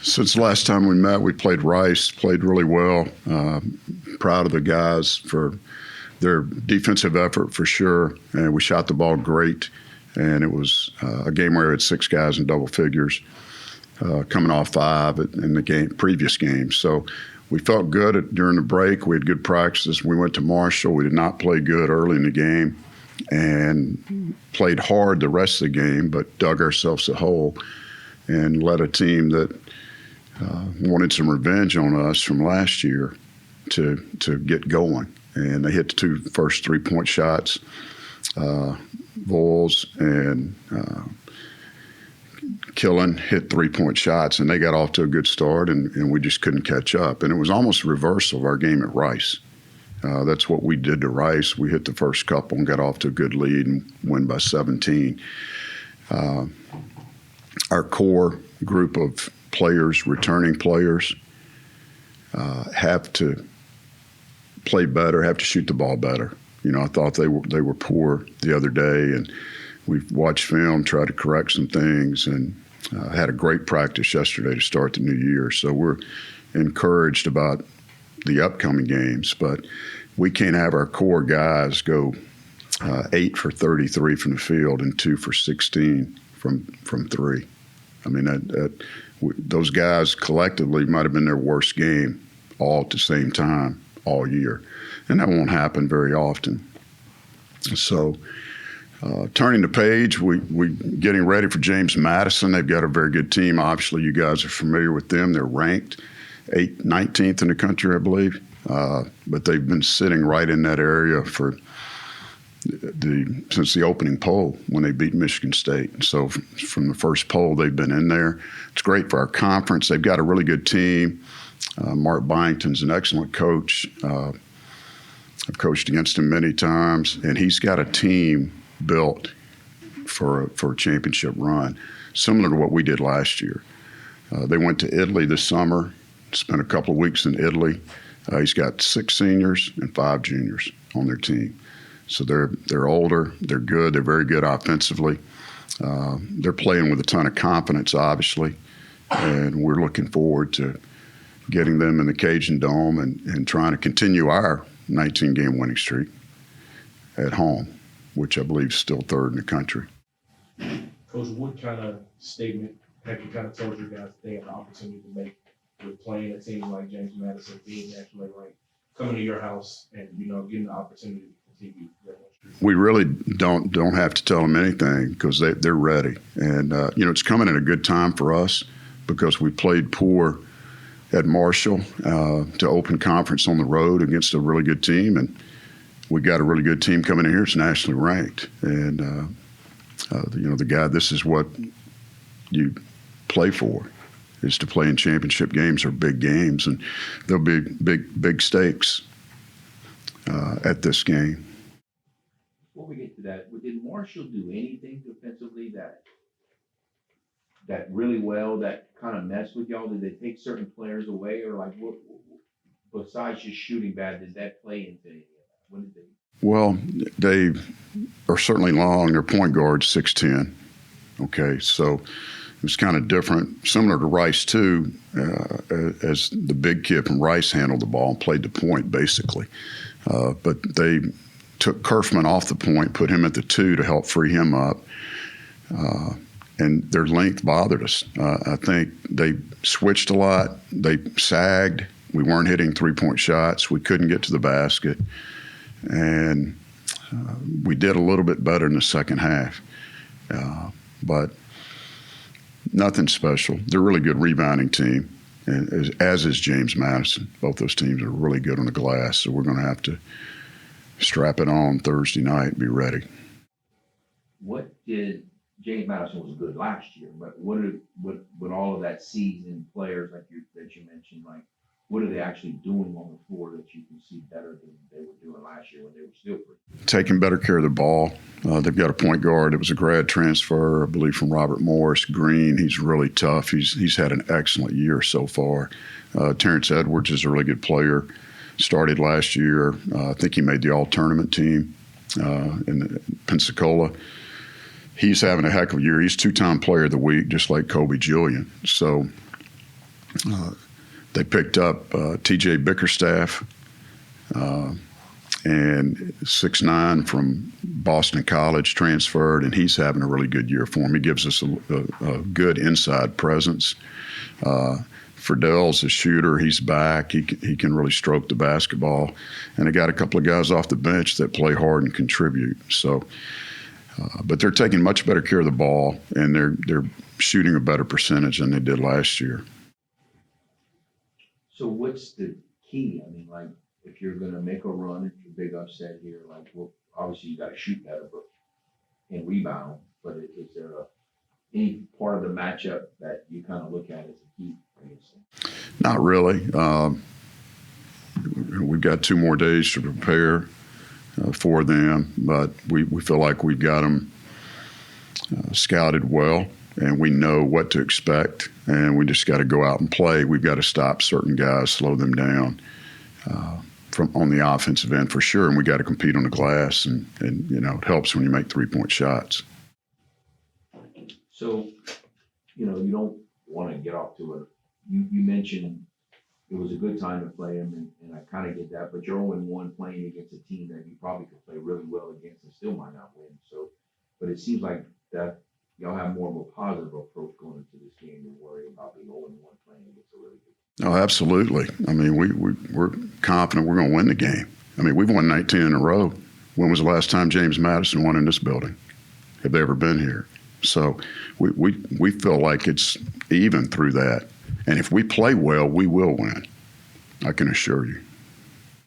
Since the last time we met, we played Rice, played really well. Proud of the guys for their defensive effort for sure, and we shot the ball great. And it was a game where we had 6 guys in double figures, coming off 5 in the previous game. So we felt good during the break. We had good practices. We went to Marshall. We did not play good early in the game and played hard the rest of the game, but dug ourselves a hole and led a team that wanted some revenge on us from last year to get going. And they hit the 2 first 3-point shots. Voles and Killen hit 3-point shots, and they got off to a good start, and we just couldn't catch up. And it was almost a reversal of our game at Rice. That's what we did to Rice. We hit the first couple and got off to a good lead and win by 17. Our core group of players, returning players, have to play better, have to shoot the ball better. You know, I thought they were poor the other day, and we've watched film, tried to correct some things, and had a great practice yesterday to start the new year. So we're encouraged about the upcoming games, but we can't have our core guys go 8 for 33 from the field and 2 for 16 from 3. I mean, those guys collectively might have been their worst game all at the same time all year. And that won't happen very often. So turning the page, we getting ready for James Madison. They've got a very good team. Obviously, you guys are familiar with them. They're ranked 19th in the country, I believe. But they've been sitting right in that area since the opening poll when they beat Michigan State. So from the first poll, they've been in there. It's great for our conference. They've got a really good team. Mark Byington's an excellent coach. I've coached against him many times, and he's got a team built for a championship run, similar to what we did last year. They went to Italy this summer, spent a couple of weeks in Italy. He's got 6 seniors and 5 juniors on their team. So they're older, they're good, they're very good offensively. They're playing with a ton of confidence, obviously, and we're looking forward to getting them in the Cajun Dome and trying to continue our 19-game winning streak at home, which I believe is still 3rd in the country. Coach, what kind of statement have you kind of told your guys that they have the opportunity to make with playing a team like James Madison, being nationally ranked, coming to your house and, you know, getting the opportunity to continue their streak? We really don't have to tell them anything because they're ready. And, you know, it's coming at a good time for us because we played poor at Marshall to open conference on the road against a really good team, and we got a really good team coming in here. It's nationally ranked, and you know, this is what you play for, is to play in championship games or big games, and there'll be big stakes at this game. Before we get to that, did Marshall do anything defensively that really well, that kind of messed with y'all? Did they take certain players away, or like what besides just shooting bad, did that play into any of that? What did they? Well, they are certainly long. Their point guard's 6'10". Okay, so it was kind of different, similar to Rice too, as the big kid from Rice handled the ball and played the point basically. But they took Kerfman off the point, put him at the 2 to help free him up. And their length bothered us. I think they switched a lot. They sagged. We weren't hitting 3-point shots. We couldn't get to the basket. And we did a little bit better in the second half. But nothing special. They're a really good rebounding team, as is James Madison. Both those teams are really good on the glass, so we're going to have to strap it on Thursday night and be ready. What did James Madison was good last year, but what all of that seasoned players that you mentioned, like what are they actually doing on the floor that you can see better than they were doing last year when they were still pretty? Taking better care of the ball. They've got a point guard. It was a grad transfer, I believe, from Robert Morris Green. He's really tough. He's had an excellent year so far. Terrence Edwards is a really good player. Started last year. I think he made the all-tournament team in Pensacola. He's having a heck of a year. He's 2-time player of the week, just like Kobe Julian. So They picked up T.J. Bickerstaff, and 6'9" from Boston College, transferred, and he's having a really good year for him. He gives us a good inside presence. Friedell's a shooter. He's back. He can really stroke the basketball. And they got a couple of guys off the bench that play hard and contribute. So, but they're taking much better care of the ball, and they're shooting a better percentage than they did last year. So what's the key? I mean, like, if you're going to make a run, it's a big upset here, like, well, obviously you got to shoot better and rebound, but is there any part of the matchup that you kind of look at as a key? Not really. We've got 2 more days to prepare for them, but we feel like we've got them scouted well, and we know what to expect, and we just got to go out and play. We've got to stop certain guys, slow them down from on the offensive end for sure, and we got to compete on the glass, and you know, it helps when you make 3-point shots. So, you know, you don't want to get off to you mentioned it was a good time to play him, and I kind of get that, but you're 0-1 playing against a team that you probably could play really well against and still might not win. So, but it seems like that y'all have more of a positive approach going into this game than worrying about being 0-1 playing against a really good team. Oh, absolutely. I mean, we're confident we're going to win the game. I mean, we've won 19 in a row. When was the last time James Madison won in this building? Have they ever been here? So we feel like it's even through that. And if we play well, we will win. I can assure you.